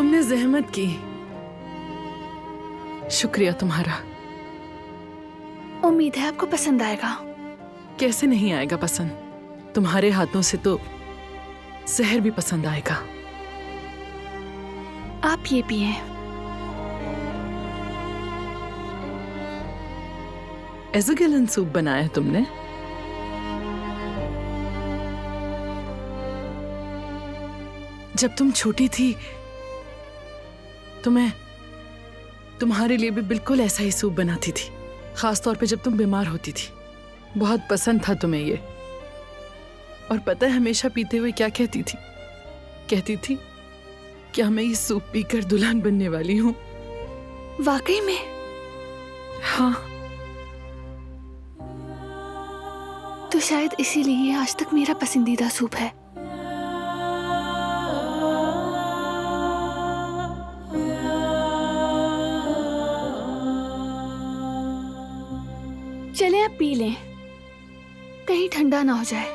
तुमने जहमत की, शुक्रिया तुम्हारा। उम्मीद है आपको पसंद आएगा। कैसे नहीं आएगा पसंद, तुम्हारे हाथों से तो जहर भी पसंद आएगा। आप ये पिए। एज़ोगेलन सूप बनाया है तुमने? जब तुम छोटी थी तो मैं तुम्हारे लिए भी बिल्कुल ऐसा ही सूप बनाती थी, खास तौर पे जब तुम बीमार होती थी। बहुत पसंद था तुम्हें ये। और पता है हमेशा पीते हुए क्या कहती थी? कहती थी क्या मैं ये सूप पीकर दुल्हन बनने वाली हूँ। वाकई में? हाँ। तो शायद इसीलिए ये आज तक मेरा पसंदीदा सूप है। चलें अब पी लें, कहीं ठंडा ना हो जाए।